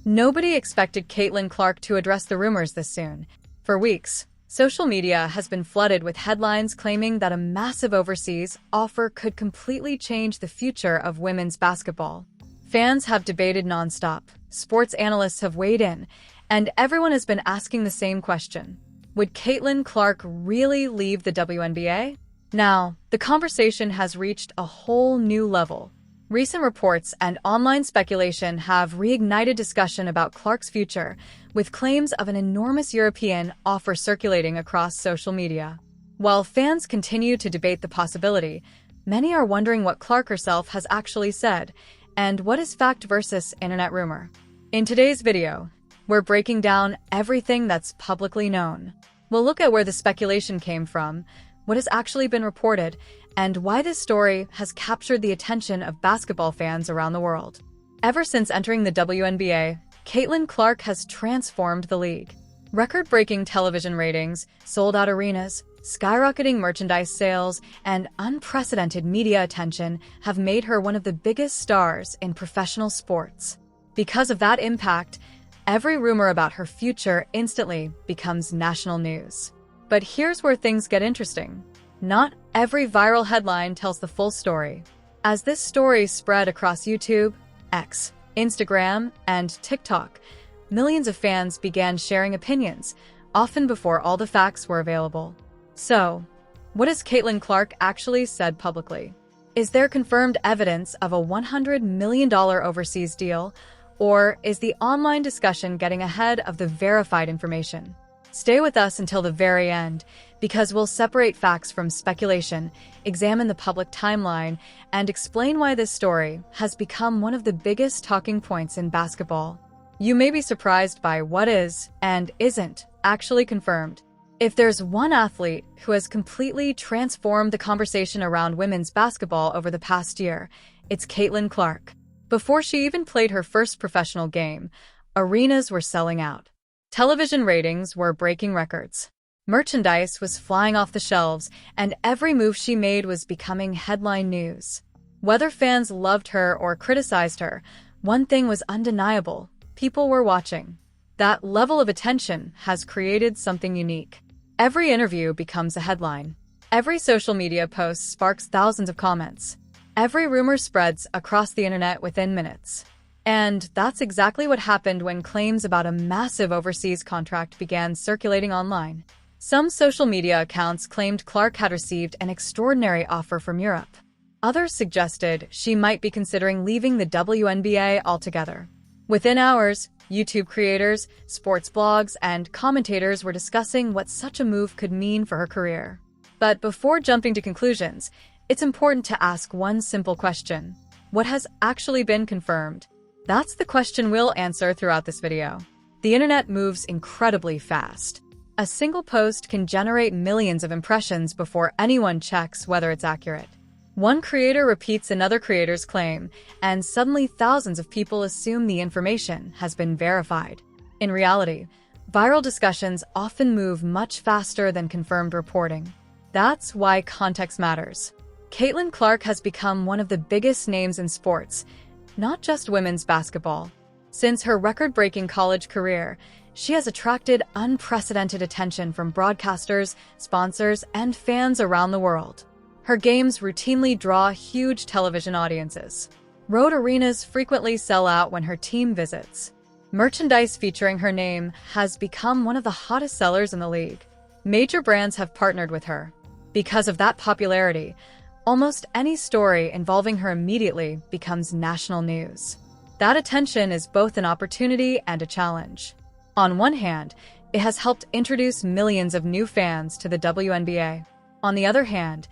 Nobody expected Caitlin Clark to address the rumors this soon. For weeks, social media has been flooded with headlines claiming that a massive overseas offer could completely change the future of women's basketball. Fans have debated nonstop, sports analysts have weighed in, and everyone has been asking the same question. Would Caitlin Clark really leave the WNBA? Now, the conversation has reached a whole new level. Recent reports and online speculation have reignited discussion about Clark's future, with claims of an enormous European offer circulating across social media. While fans continue to debate the possibility, many are wondering what Clark herself has actually said, and what is fact versus internet rumor. In today's video, we're breaking down everything that's publicly known. We'll look at where the speculation came from, what has actually been reported, and why this story has captured the attention of basketball fans around the world. Ever since entering the WNBA, Caitlin Clark has transformed the league. Record-breaking television ratings, sold-out arenas, skyrocketing merchandise sales, and unprecedented media attention have made her one of the biggest stars in professional sports. Because of that impact, every rumor about her future instantly becomes national news. But here's where things get interesting. Not every viral headline tells the full story. As this story spread across YouTube, X, Instagram, and TikTok, millions of fans began sharing opinions, often before all the facts were available. So, what has Caitlin Clark actually said publicly? Is there confirmed evidence of a $100 million overseas deal, or is the online discussion getting ahead of the verified information? Stay with us until the very end, because we'll separate facts from speculation, examine the public timeline, and explain why this story has become one of the biggest talking points in basketball. You may be surprised by what is, and isn't, actually confirmed. If there's one athlete who has completely transformed the conversation around women's basketball over the past year, it's Caitlin Clark. Before she even played her first professional game, arenas were selling out. Television ratings were breaking records. Merchandise was flying off the shelves, and every move she made was becoming headline news. Whether fans loved her or criticized her, one thing was undeniable: people were watching. That level of attention has created something unique. Every interview becomes a headline. Every social media post sparks thousands of comments. Every rumor spreads across the internet within minutes. And that's exactly what happened when claims about a massive overseas contract began circulating online. Some social media accounts claimed Clark had received an extraordinary offer from Europe. Others suggested she might be considering leaving the WNBA altogether. Within hours, YouTube creators, sports blogs, and commentators were discussing what such a move could mean for her career. But before jumping to conclusions, it's important to ask one simple question: what has actually been confirmed? That's the question we'll answer throughout this video. The internet moves incredibly fast. A single post can generate millions of impressions before anyone checks whether it's accurate. One creator repeats another creator's claim, and suddenly thousands of people assume the information has been verified. In reality, viral discussions often move much faster than confirmed reporting. That's why context matters. Caitlin Clark has become one of the biggest names in sports, not just women's basketball. Since her record-breaking college career, she has attracted unprecedented attention from broadcasters, sponsors, and fans around the world. Her games routinely draw huge television audiences. Road arenas frequently sell out when her team visits. Merchandise featuring her name has become one of the hottest sellers in the league. Major brands have partnered with her. Because of that popularity, almost any story involving her immediately becomes national news. That attention is both an opportunity and a challenge. On one hand, it has helped introduce millions of new fans to the WNBA. On the other hand,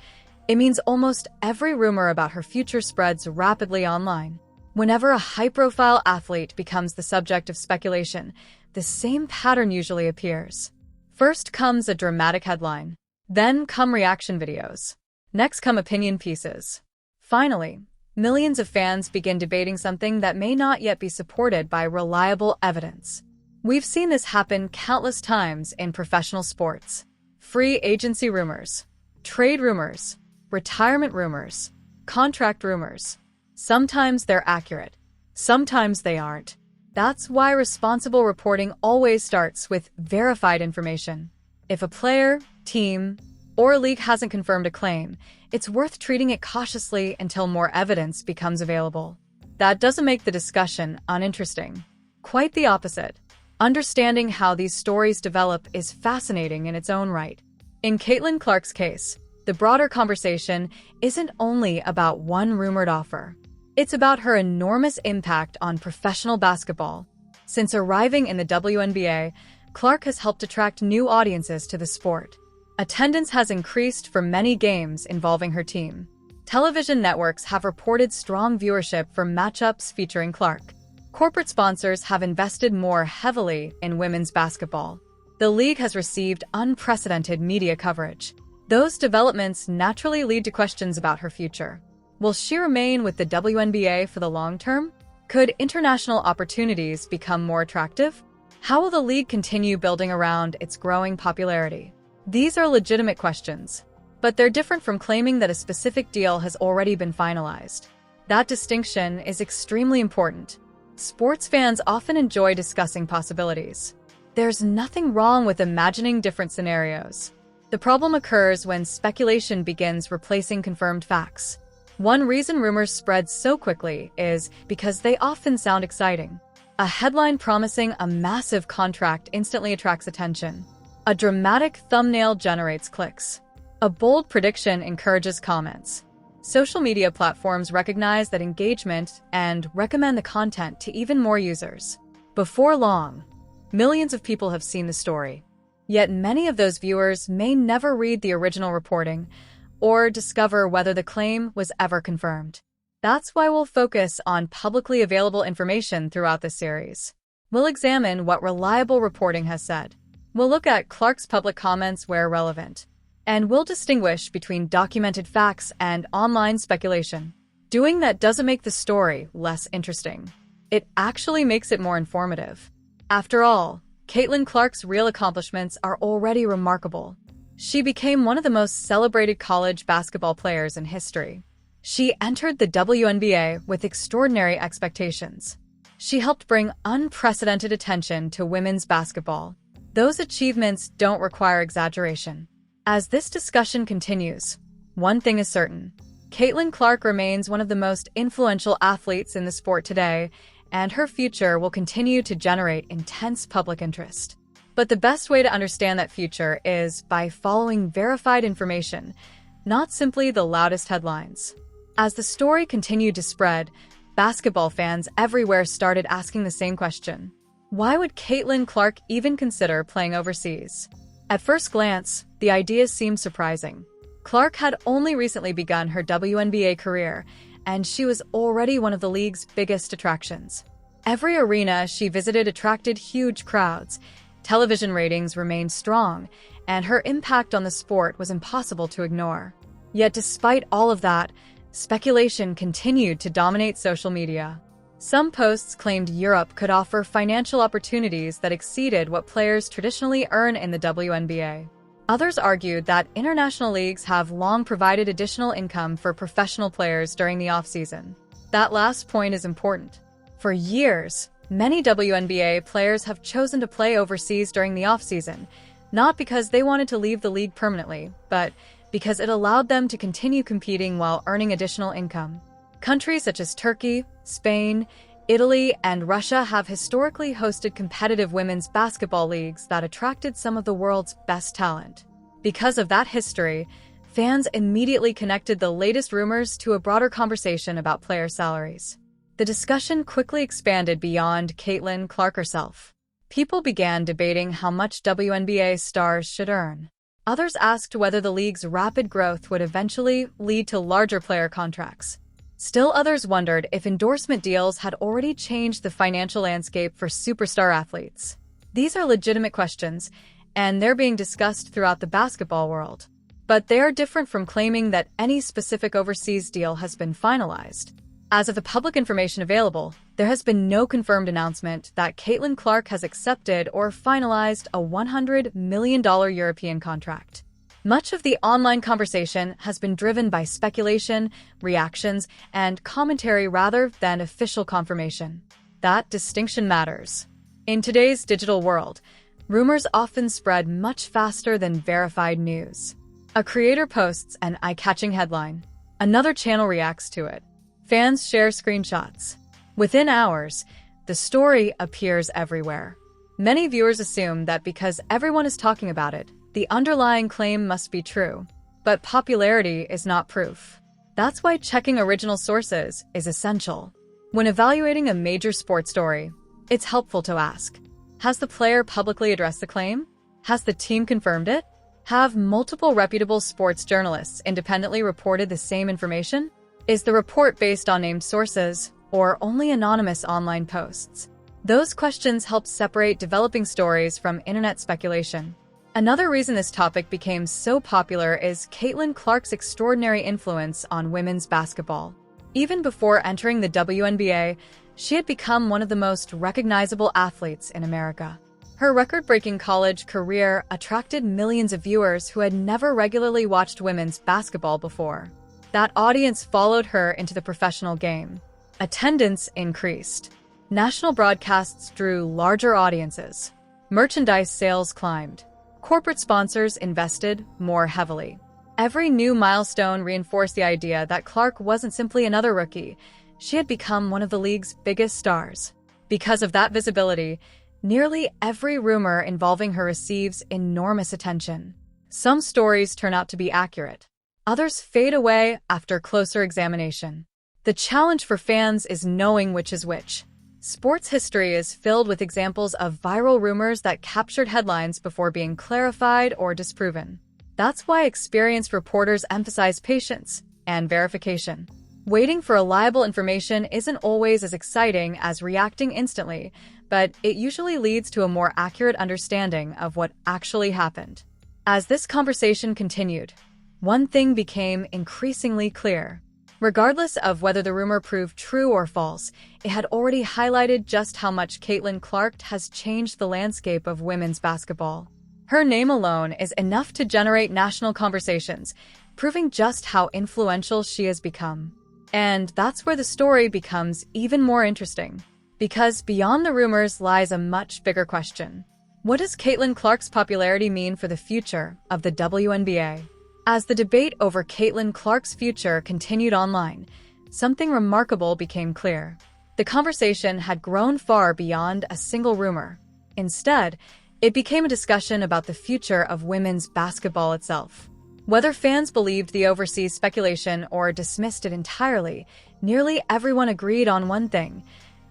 it means almost every rumor about her future spreads rapidly online. Whenever a high-profile athlete becomes the subject of speculation, the same pattern usually appears. First comes a dramatic headline. Then come reaction videos. Next come opinion pieces. Finally, millions of fans begin debating something that may not yet be supported by reliable evidence. We've seen this happen countless times in professional sports. Free agency rumors, trade rumors, retirement rumors, contract rumors. Sometimes they're accurate, sometimes they aren't. That's why responsible reporting always starts with verified information. If a player, team, or league hasn't confirmed a claim, it's worth treating it cautiously until more evidence becomes available. That doesn't make the discussion uninteresting. Quite the opposite. Understanding how these stories develop is fascinating in its own right. In Caitlin Clark's case, the broader conversation isn't only about one rumored offer. It's about her enormous impact on professional basketball. Since arriving in the WNBA, Clark has helped attract new audiences to the sport. Attendance has increased for many games involving her team. Television networks have reported strong viewership for matchups featuring Clark. Corporate sponsors have invested more heavily in women's basketball. The league has received unprecedented media coverage. Those developments naturally lead to questions about her future. Will she remain with the WNBA for the long term? Could international opportunities become more attractive? How will the league continue building around its growing popularity? These are legitimate questions, but they're different from claiming that a specific deal has already been finalized. That distinction is extremely important. Sports fans often enjoy discussing possibilities. There's nothing wrong with imagining different scenarios. The problem occurs when speculation begins replacing confirmed facts. One reason rumors spread so quickly is because they often sound exciting. A headline promising a massive contract instantly attracts attention. A dramatic thumbnail generates clicks. A bold prediction encourages comments. Social media platforms recognize that engagement and recommend the content to even more users. Before long, millions of people have seen the story. Yet many of those viewers may never read the original reporting or discover whether the claim was ever confirmed. That's why we'll focus on publicly available information throughout this series. We'll examine what reliable reporting has said. We'll look at Clark's public comments where relevant. And we'll distinguish between documented facts and online speculation. Doing that doesn't make the story less interesting. It actually makes it more informative. After all, Caitlin Clark's real accomplishments are already remarkable. She became one of the most celebrated college basketball players in history. She entered the WNBA with extraordinary expectations. She helped bring unprecedented attention to women's basketball. Those achievements don't require exaggeration. As this discussion continues, one thing is certain. Caitlin Clark remains one of the most influential athletes in the sport today, and her future will continue to generate intense public interest. But the best way to understand that future is by following verified information, not simply the loudest headlines. As the story continued to spread, basketball fans everywhere started asking the same question. Why would Caitlin Clark even consider playing overseas? At first glance, the idea seemed surprising. Clark had only recently begun her WNBA career, and she was already one of the league's biggest attractions. Every arena she visited attracted huge crowds, television ratings remained strong, and her impact on the sport was impossible to ignore. Yet despite all of that, speculation continued to dominate social media. Some posts claimed Europe could offer financial opportunities that exceeded what players traditionally earn in the WNBA. Others argued that international leagues have long provided additional income for professional players during the offseason. That last point is important. For years, many WNBA players have chosen to play overseas during the offseason, not because they wanted to leave the league permanently, but because it allowed them to continue competing while earning additional income. Countries such as Turkey, Spain, Italy, and Russia have historically hosted competitive women's basketball leagues that attracted some of the world's best talent. Because of that history, fans immediately connected the latest rumors to a broader conversation about player salaries. The discussion quickly expanded beyond Caitlin Clark herself. People began debating how much WNBA stars should earn. Others asked whether the league's rapid growth would eventually lead to larger player contracts. Still others wondered if endorsement deals had already changed the financial landscape for superstar athletes. These are legitimate questions, and they're being discussed throughout the basketball world. But they are different from claiming that any specific overseas deal has been finalized. As of the public information available, there has been no confirmed announcement that Caitlin Clark has accepted or finalized a $100 million European contract. Much of the online conversation has been driven by speculation, reactions, and commentary rather than official confirmation. That distinction matters. In today's digital world, rumors often spread much faster than verified news. A creator posts an eye-catching headline. Another channel reacts to it. Fans share screenshots. Within hours, the story appears everywhere. Many viewers assume that because everyone is talking about it, the underlying claim must be true. But popularity is not proof. That's why checking original sources is essential. When evaluating a major sports story, it's helpful to ask, has the player publicly addressed the claim? Has the team confirmed it? Have multiple reputable sports journalists independently reported the same information? Is the report based on named sources or only anonymous online posts? Those questions help separate developing stories from internet speculation. Another reason this topic became so popular is Caitlin Clark's extraordinary influence on women's basketball. Even before entering the WNBA, she had become one of the most recognizable athletes in America. Her record-breaking college career attracted millions of viewers who had never regularly watched women's basketball before. That audience followed her into the professional game. Attendance increased. National broadcasts drew larger audiences. Merchandise sales climbed. Corporate sponsors invested more heavily. Every new milestone reinforced the idea that Clark wasn't simply another rookie. She had become one of the league's biggest stars. Because of that visibility, nearly every rumor involving her receives enormous attention. Some stories turn out to be accurate. Others fade away after closer examination. The challenge for fans is knowing which is which. Sports history is filled with examples of viral rumors that captured headlines before being clarified or disproven. That's why experienced reporters emphasize patience and verification. Waiting for reliable information isn't always as exciting as reacting instantly, but it usually leads to a more accurate understanding of what actually happened. As this conversation continued, one thing became increasingly clear. Regardless of whether the rumor proved true or false, it had already highlighted just how much Caitlin Clark has changed the landscape of women's basketball. Her name alone is enough to generate national conversations, proving just how influential she has become. And that's where the story becomes even more interesting. Because beyond the rumors lies a much bigger question. What does Caitlin Clark's popularity mean for the future of the WNBA? As the debate over Caitlin Clark's future continued online, something remarkable became clear. The conversation had grown far beyond a single rumor. Instead, it became a discussion about the future of women's basketball itself. Whether fans believed the overseas speculation or dismissed it entirely, nearly everyone agreed on one thing.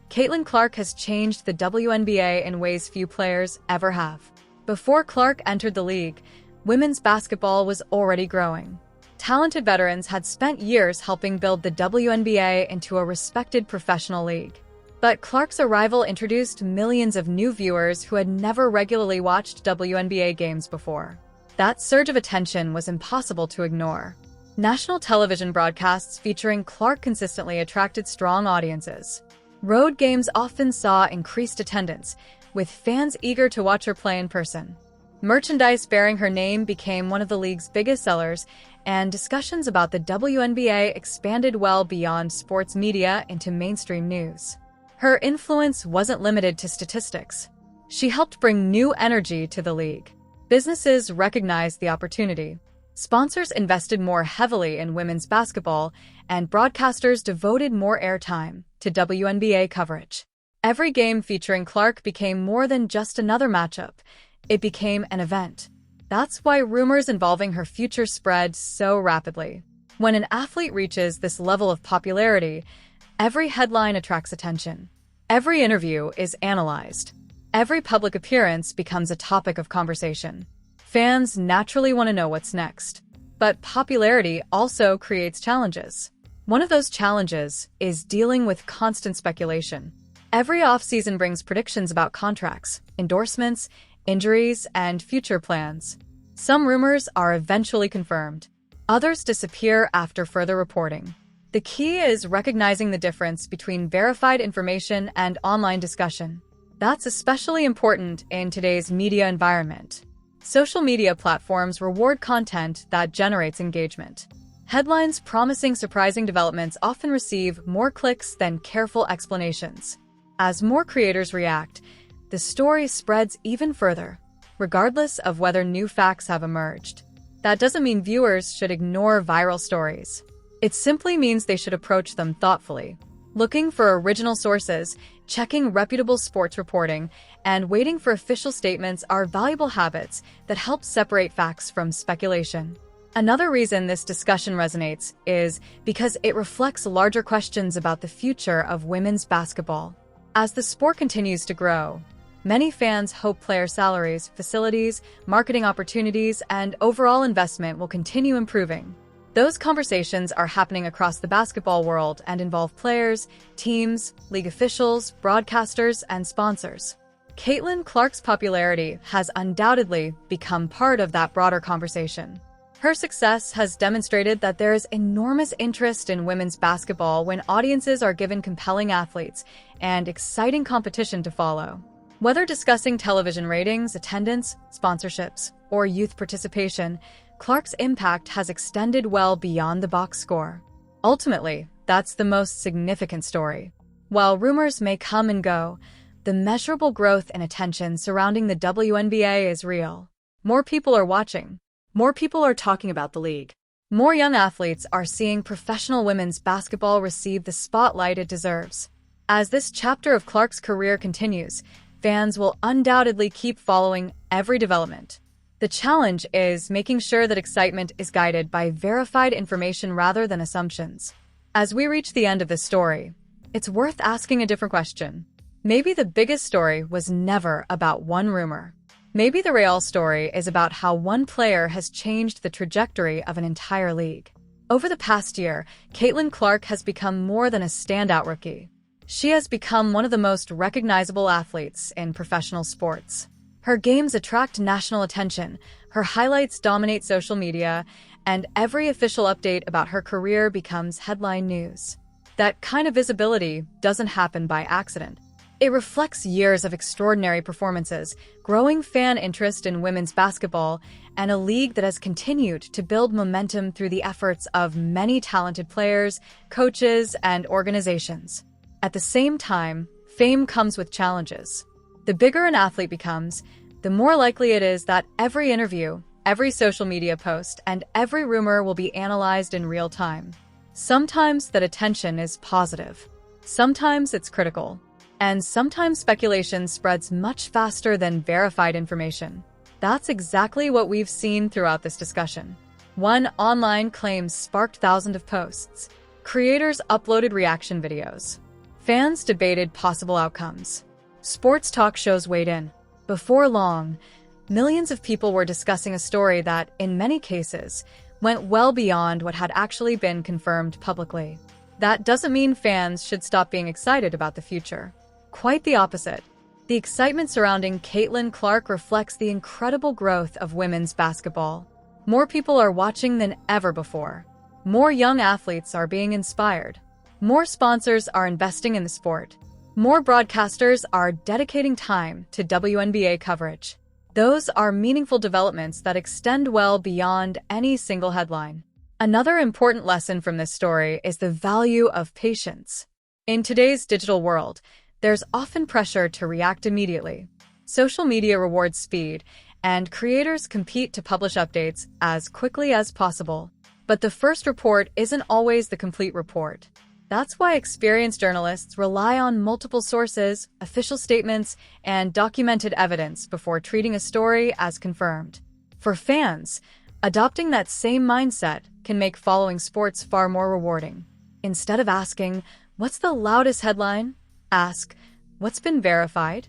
Caitlin Clark has changed the WNBA in ways few players ever have. Before Clark entered the league, women's basketball was already growing. Talented veterans had spent years helping build the WNBA into a respected professional league. But Clark's arrival introduced millions of new viewers who had never regularly watched WNBA games before. That surge of attention was impossible to ignore. National television broadcasts featuring Clark consistently attracted strong audiences. Road games often saw increased attendance, with fans eager to watch her play in person. Merchandise bearing her name became one of the league's biggest sellers, and discussions about the WNBA expanded well beyond sports media into mainstream news. Her influence wasn't limited to statistics. She helped bring new energy to the league. Businesses recognized the opportunity. Sponsors invested more heavily in women's basketball, and broadcasters devoted more airtime to WNBA coverage. Every game featuring Clark became more than just another matchup. It became an event. That's why rumors involving her future spread so rapidly. When an athlete reaches this level of popularity, every headline attracts attention. Every interview is analyzed. Every public appearance becomes a topic of conversation. Fans naturally want to know what's next. But popularity also creates challenges. One of those challenges is dealing with constant speculation. Every offseason brings predictions about contracts, endorsements, injuries, and future plans. Some rumors are eventually confirmed. Others disappear after further reporting. The key is recognizing the difference between verified information and online discussion. That's especially important in today's media environment. Social media platforms reward content that generates engagement. Headlines promising surprising developments often receive more clicks than careful explanations. As more creators react, the story spreads even further, regardless of whether new facts have emerged. That doesn't mean viewers should ignore viral stories. It simply means they should approach them thoughtfully, looking for original sources, checking reputable sports reporting, and waiting for official statements are valuable habits that help separate facts from speculation. Another reason this discussion resonates is because it reflects larger questions about the future of women's basketball. As the sport continues to grow, many fans hope player salaries, facilities, marketing opportunities, and overall investment will continue improving. Those conversations are happening across the basketball world and involve players, teams, league officials, broadcasters, and sponsors. Caitlin Clark's popularity has undoubtedly become part of that broader conversation. Her success has demonstrated that there is enormous interest in women's basketball when audiences are given compelling athletes and exciting competition to follow. Whether discussing television ratings, attendance, sponsorships, or youth participation, Clark's impact has extended well beyond the box score. Ultimately, that's the most significant story. While rumors may come and go, the measurable growth in attention surrounding the WNBA is real. More people are watching. More people are talking about the league. More young athletes are seeing professional women's basketball receive the spotlight it deserves. As this chapter of Clark's career continues, fans will undoubtedly keep following every development. The challenge is making sure that excitement is guided by verified information rather than assumptions. As we reach the end of this story, it's worth asking a different question. Maybe the biggest story was never about one rumor. Maybe the real story is about how one player has changed the trajectory of an entire league. Over the past year, Caitlin Clark has become more than a standout rookie. She has become one of the most recognizable athletes in professional sports. Her games attract national attention, her highlights dominate social media, and every official update about her career becomes headline news. That kind of visibility doesn't happen by accident. It reflects years of extraordinary performances, growing fan interest in women's basketball, and a league that has continued to build momentum through the efforts of many talented players, coaches, and organizations. At the same time, fame comes with challenges. The bigger an athlete becomes, the more likely it is that every interview, every social media post, and every rumor will be analyzed in real time. Sometimes that attention is positive. Sometimes it's critical. And sometimes speculation spreads much faster than verified information. That's exactly what we've seen throughout this discussion. One online claim sparked thousands of posts. Creators uploaded reaction videos. Fans debated possible outcomes. Sports talk shows weighed in. Before long, millions of people were discussing a story that, in many cases, went well beyond what had actually been confirmed publicly. That doesn't mean fans should stop being excited about the future. Quite the opposite. The excitement surrounding Caitlin Clark reflects the incredible growth of women's basketball. More people are watching than ever before. More young athletes are being inspired. More sponsors are investing in the sport. More broadcasters are dedicating time to WNBA coverage. Those are meaningful developments that extend well beyond any single headline. Another important lesson from this story is the value of patience. In today's digital world, there's often pressure to react immediately. Social media rewards speed, and creators compete to publish updates as quickly as possible. But the first report isn't always the complete report. That's why experienced journalists rely on multiple sources, official statements, and documented evidence before treating a story as confirmed. For fans, adopting that same mindset can make following sports far more rewarding. Instead of asking, "What's the loudest headline?" ask, "What's been verified?"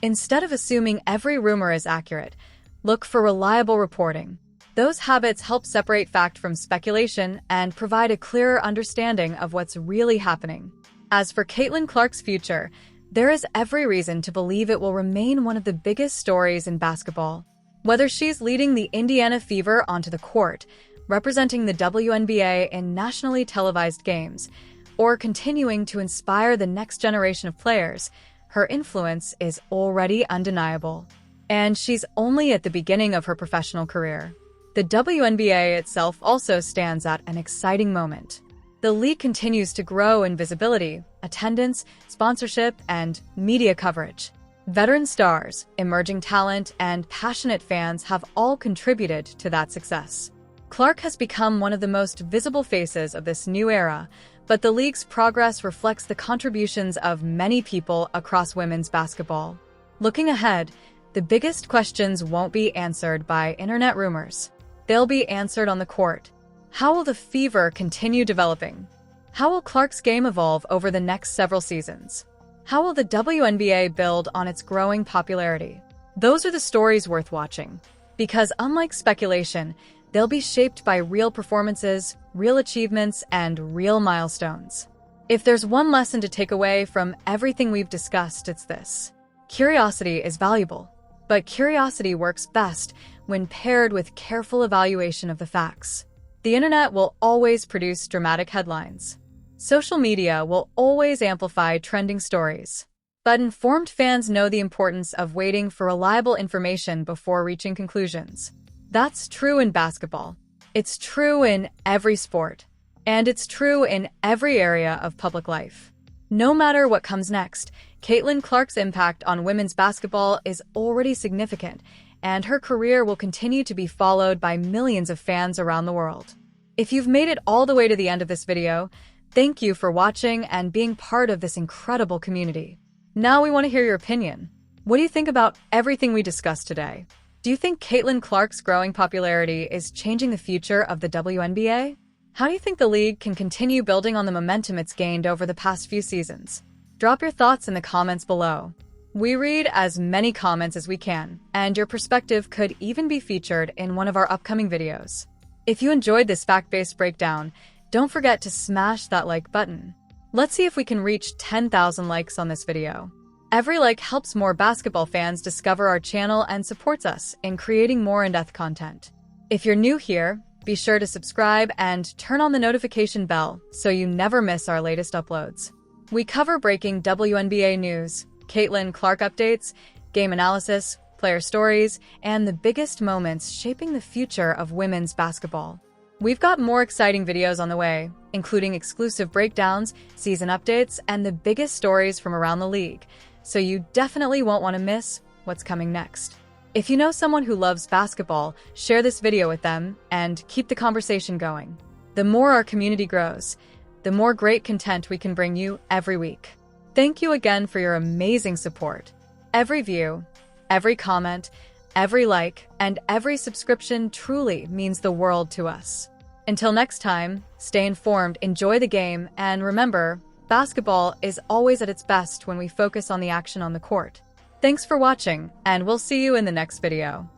Instead of assuming every rumor is accurate, look for reliable reporting. Those habits help separate fact from speculation and provide a clearer understanding of what's really happening. As for Caitlin Clark's future, there is every reason to believe it will remain one of the biggest stories in basketball. Whether she's leading the Indiana Fever onto the court, representing the WNBA in nationally televised games, or continuing to inspire the next generation of players, her influence is already undeniable. And she's only at the beginning of her professional career. The WNBA itself also stands at an exciting moment. The league continues to grow in visibility, attendance, sponsorship, and media coverage. Veteran stars, emerging talent, and passionate fans have all contributed to that success. Clark has become one of the most visible faces of this new era, but the league's progress reflects the contributions of many people across women's basketball. Looking ahead, the biggest questions won't be answered by internet rumors. They'll be answered on the court. How will the Fever continue developing? How will Clark's game evolve over the next several seasons? How will the WNBA build on its growing popularity? Those are the stories worth watching, because unlike speculation, they'll be shaped by real performances, real achievements, and real milestones. If there's one lesson to take away from everything we've discussed, it's this. Curiosity is valuable, but curiosity works best when paired with careful evaluation of the facts. The internet will always produce dramatic headlines. Social media will always amplify trending stories. But informed fans know the importance of waiting for reliable information before reaching conclusions. That's true in basketball. It's true in every sport. And it's true in every area of public life. No matter what comes next, Caitlin Clark's impact on women's basketball is already significant, and her career will continue to be followed by millions of fans around the world. If you've made it all the way to the end of this video, thank you for watching and being part of this incredible community. Now we want to hear your opinion. What do you think about everything we discussed today? Do you think Caitlin Clark's growing popularity is changing the future of the WNBA? How do you think the league can continue building on the momentum it's gained over the past few seasons? Drop your thoughts in the comments below. We read as many comments as we can, and your perspective could even be featured in one of our upcoming videos. If you enjoyed this fact-based breakdown, don't forget to smash that like button. Let's see if we can reach 10,000 likes on this video. Every like helps more basketball fans discover our channel and supports us in creating more in-depth content. If you're new here, be sure to subscribe and turn on the notification bell so you never miss our latest uploads. We cover breaking WNBA news, Caitlin Clark updates, game analysis, player stories, and the biggest moments shaping the future of women's basketball. We've got more exciting videos on the way, including exclusive breakdowns, season updates, and the biggest stories from around the league, so you definitely won't want to miss what's coming next. If you know someone who loves basketball, share this video with them and keep the conversation going. The more our community grows, the more great content we can bring you every week. Thank you again for your amazing support. Every view, every comment, every like, and every subscription truly means the world to us. Until next time, stay informed, enjoy the game, and remember, basketball is always at its best when we focus on the action on the court. Thanks for watching, and we'll see you in the next video.